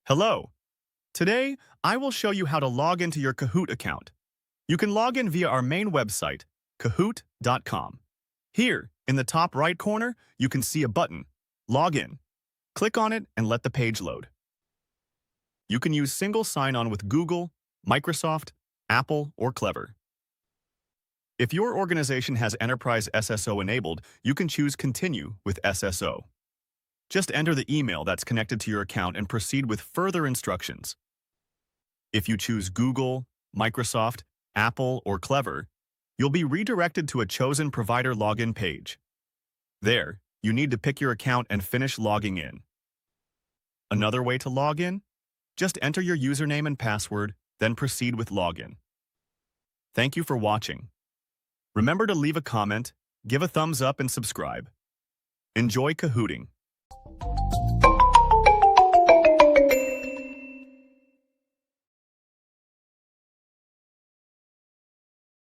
Hello. Today, I will show you how to log into your Kahoot account. You can log in via our main website, kahoot.com. Here, in the top right corner, you can see a button, Log In. Click on it and let the page load. You can use single sign-on with Google, Microsoft, Apple, or Clever. If your organization has Enterprise SSO enabled, you can choose Continue with SSO. Just enter the email that's connected to your account and proceed with further instructions. If you choose Google, Microsoft, Apple, or Clever, you'll be redirected to a chosen provider login page. There, you need to pick your account and finish logging in. Another way to log in? Just enter your username and password, then proceed with login. Thank you for watching. Remember to leave a comment, give a thumbs up, and subscribe. Enjoy Kahooting.